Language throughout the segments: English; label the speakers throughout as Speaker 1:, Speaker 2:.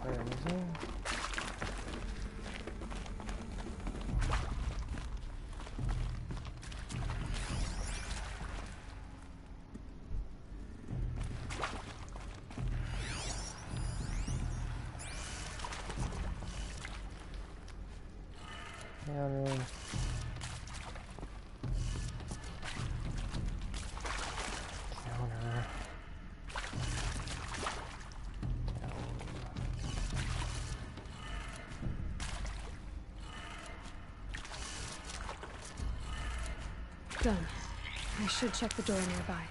Speaker 1: Where is he? Counter.
Speaker 2: Done. I should check the door nearby.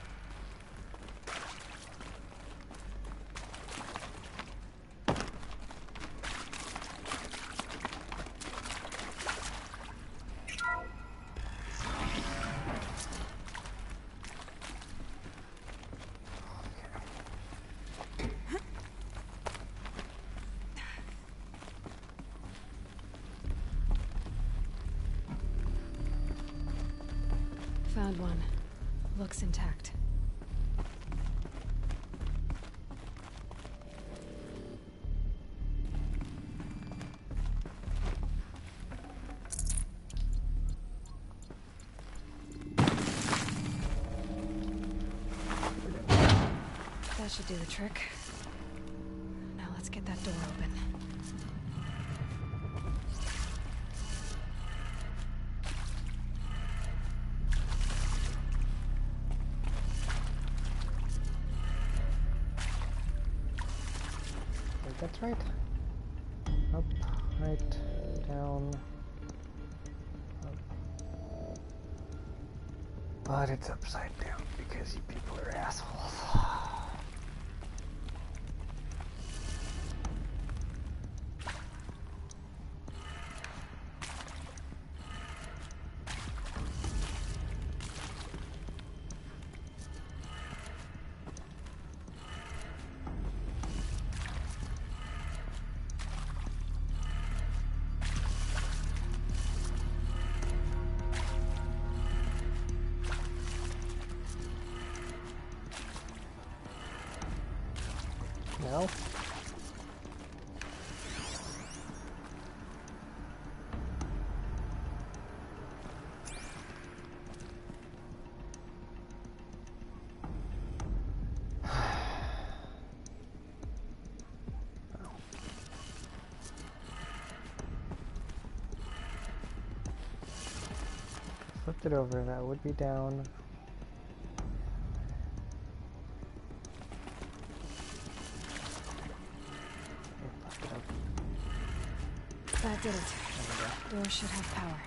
Speaker 2: Found one. Looks intact. That should do the trick. Now let's get that door open.
Speaker 1: That's right. Up, right, down, up. But it's upside down because you people are assholes. No? Flipped it over, that would be down.
Speaker 2: That did it. Door should have power.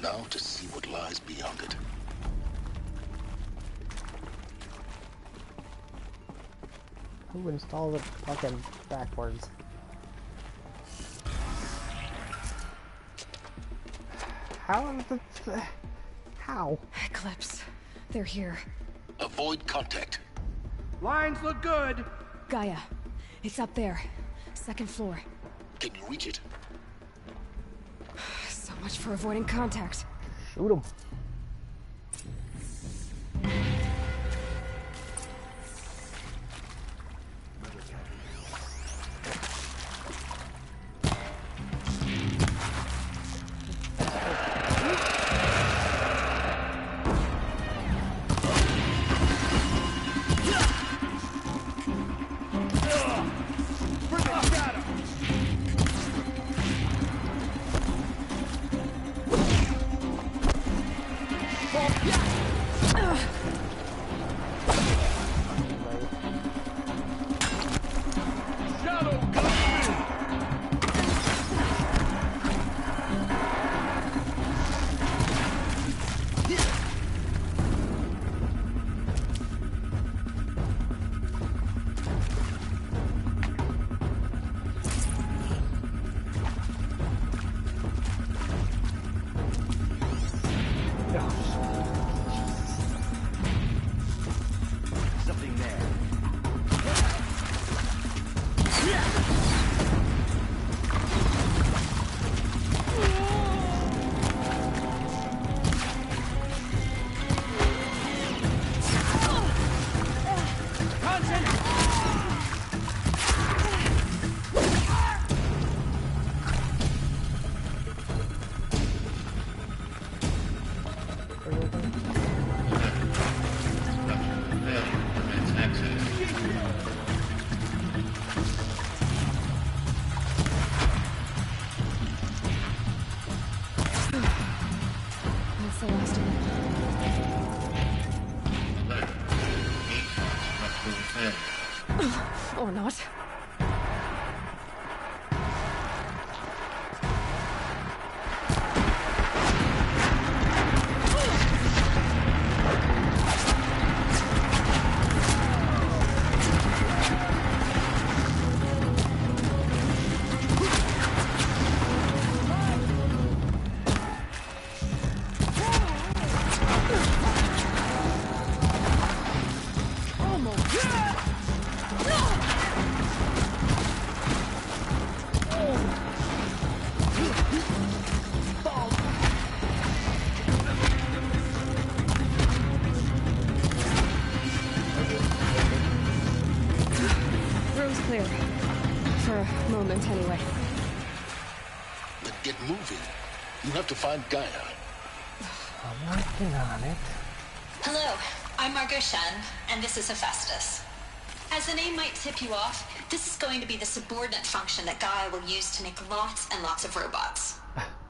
Speaker 3: Now to see what lies beyond it.
Speaker 1: Who installed it fucking backwards? How is it? How?
Speaker 2: Eclipse. They're here.
Speaker 3: Avoid contact.
Speaker 4: Lines look good.
Speaker 2: Gaia. It's up there. Second floor.
Speaker 3: Can you reach it?
Speaker 2: So much for avoiding contact.
Speaker 1: Shoot him.
Speaker 2: moment anyway.
Speaker 3: Then get moving. You have to find Gaia.
Speaker 1: I'm working on it.
Speaker 5: Hello, I'm Margot Shen, and this is Hephaestus. As the name might tip you off, this is going to be the subordinate function that Gaia will use to make lots and lots of robots.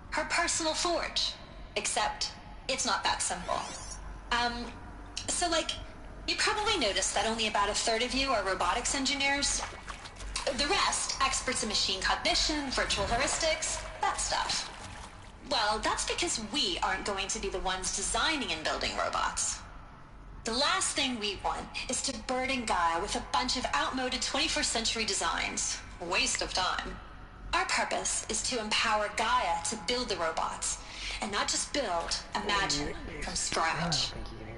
Speaker 5: Her personal forge. Except, it's not that simple. So you probably noticed that only about a third of you are robotics engineers. The rest, experts in machine cognition, virtual heuristics, that stuff. Well, that's because we aren't going to be the ones designing and building robots. The last thing we want is to burden Gaia with a bunch of outmoded 21st century designs. A waste of time. Our purpose is to empower Gaia to build the robots, and not just build, imagine, from scratch.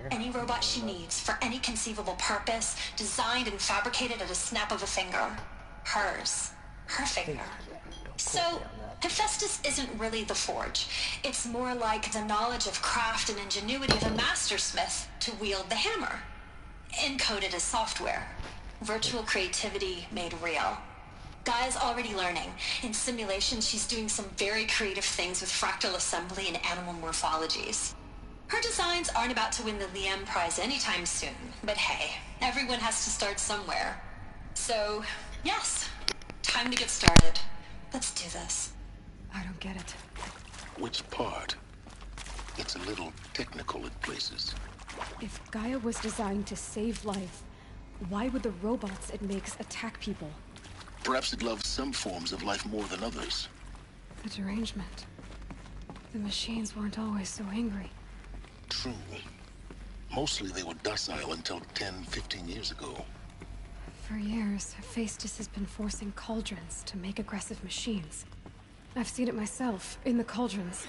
Speaker 5: Any robot she needs for any conceivable purpose, designed and fabricated at a snap of a finger. Hers. Her finger. So, Hephaestus isn't really the forge. It's more like the knowledge of craft and ingenuity of a mastersmith to wield the hammer. Encoded as software. Virtual creativity made real. Gaia's already learning. In simulation, she's doing some very creative things with fractal assembly and animal morphologies. Her designs aren't about to win the Liam Prize anytime soon, but hey, everyone has to start somewhere. So, yes, time to get started. Let's do this.
Speaker 2: I don't get it.
Speaker 3: Which part? It's a little technical in places.
Speaker 2: If Gaia was designed to save life, why would the robots it makes attack people?
Speaker 3: Perhaps it loves some forms of life more than others.
Speaker 2: The derangement. The machines weren't always so angry.
Speaker 3: True. Mostly they were docile until 10, 15 years ago.
Speaker 2: For years, Hephaestus has been forcing cauldrons to make aggressive machines. I've seen it myself, in the cauldrons.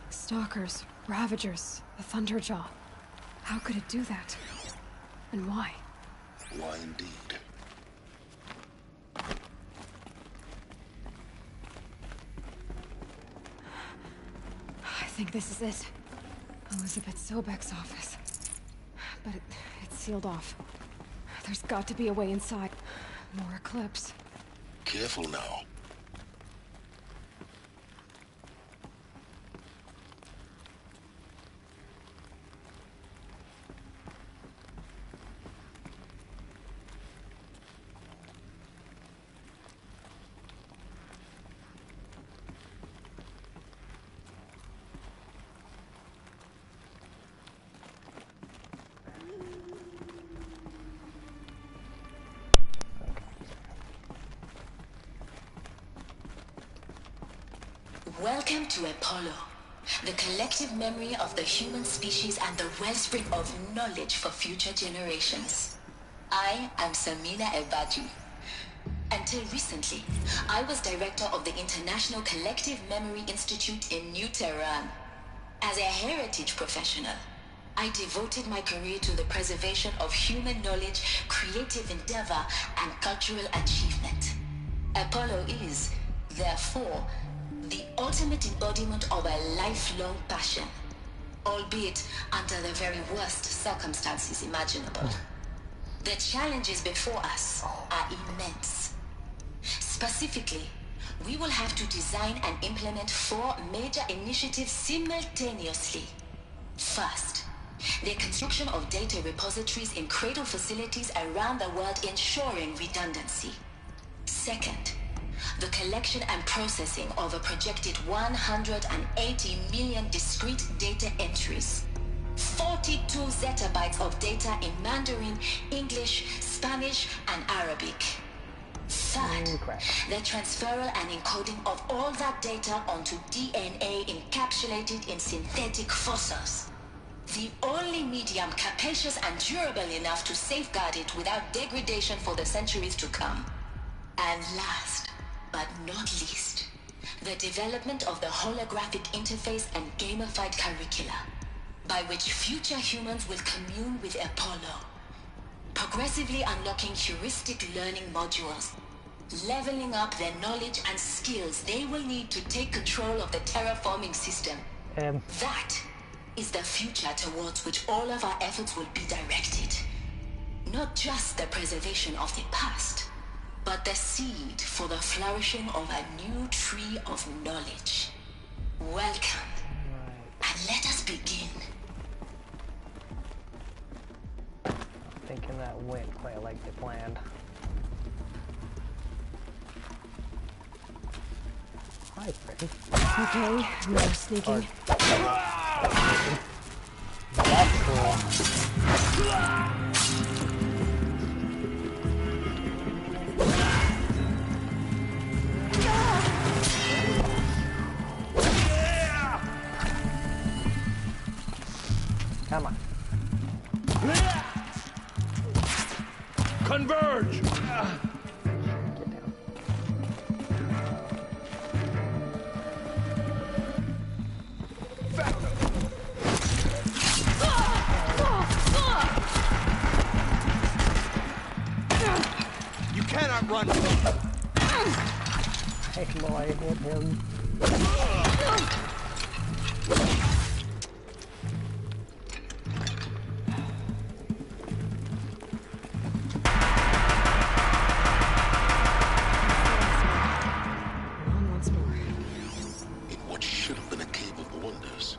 Speaker 2: Stalkers, Ravagers, the Thunderjaw. How could it do that? And why?
Speaker 3: Why indeed?
Speaker 2: I think this is it. Elizabeth Sobek's office. But it's sealed off. There's got to be a way inside. More Eclipse.
Speaker 3: Careful now.
Speaker 6: Welcome to Apollo, the collective memory of the human species and the wellspring of knowledge for future generations. I am Samina Ebadji. Until recently, I was director of the International Collective Memory Institute in New Tehran. As a heritage professional, I devoted my career to the preservation of human knowledge, creative endeavor, and cultural achievement. Apollo is, therefore, the ultimate embodiment of a lifelong passion, albeit under the very worst circumstances imaginable. The challenges before us are immense. Specifically, we will have to design and implement 4 major initiatives simultaneously. First, the construction of data repositories in cradle facilities around the world, ensuring redundancy. Second, the collection and processing of a projected 180 million discrete data entries. 42 zettabytes of data in Mandarin, English, Spanish, and Arabic. Third, the transferal and encoding of all that data onto DNA encapsulated in synthetic fossils. The only medium capacious and durable enough to safeguard it without degradation for the centuries to come. And last, but not least, the development of the holographic interface and gamified curricula, by which future humans will commune with Apollo, progressively unlocking heuristic learning modules, leveling up their knowledge and skills they will need to take control of the terraforming system. That is the future towards which all of our efforts will be directed. Not just the preservation of the past, but the seed for the flourishing of a new tree of knowledge. Welcome, and let us begin.
Speaker 7: Thinking that went quite like they planned. Hi, Freddy.
Speaker 2: Okay, no sneaking.
Speaker 7: That's cool. Come on.
Speaker 4: Converge!
Speaker 7: Get down.
Speaker 4: You cannot run from me.
Speaker 7: Hey, boy, hit him.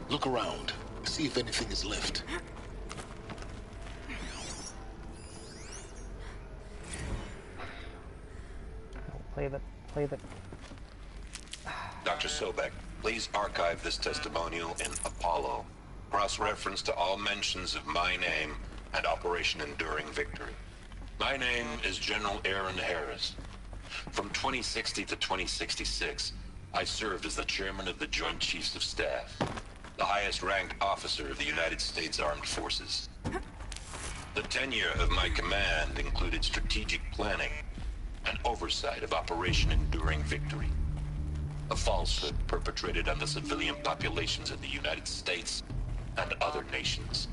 Speaker 3: Look around. See if anything is left.
Speaker 7: Play the...
Speaker 8: Dr. Sobek, please archive this testimonial in Apollo. Cross-reference to all mentions of my name and Operation Enduring Victory. My name is General Aaron Harris. From 2060 to 2066, I served as the chairman of the Joint Chiefs of Staff, the highest-ranked officer of the United States Armed Forces. The tenure of my command included strategic planning and oversight of Operation Enduring Victory, a falsehood perpetrated on the civilian populations of the United States and other nations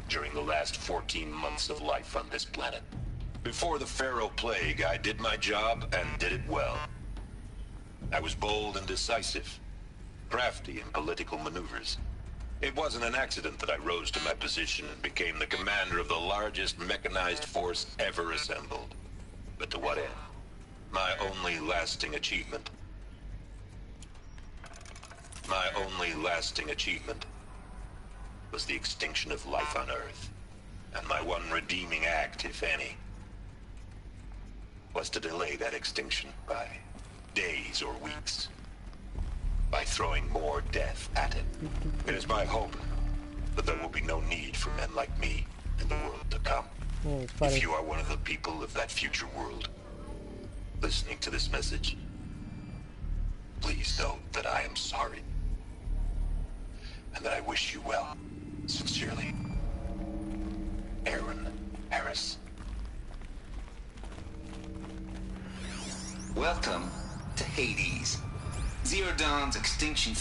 Speaker 8: during the last 14 months of life on this planet. Before the Pharaoh Plague, I did my job and did it well. I was bold and decisive, crafty in political maneuvers. It wasn't an accident that I rose to my position and became the commander of the largest mechanized force ever assembled. But to what end? My only lasting achievement. My only lasting achievement was the extinction of life on Earth. And my one redeeming act, if any, was to delay that extinction by days or weeks, by throwing more death at it. It is my hope that there will be no need for men like me in the world to come. If you are one of the people of that future world listening to this message, please know that I am sorry and that I wish you well. Sincerely, Aaron Harris.
Speaker 9: Welcome to Hades. Zero Dawn's extinction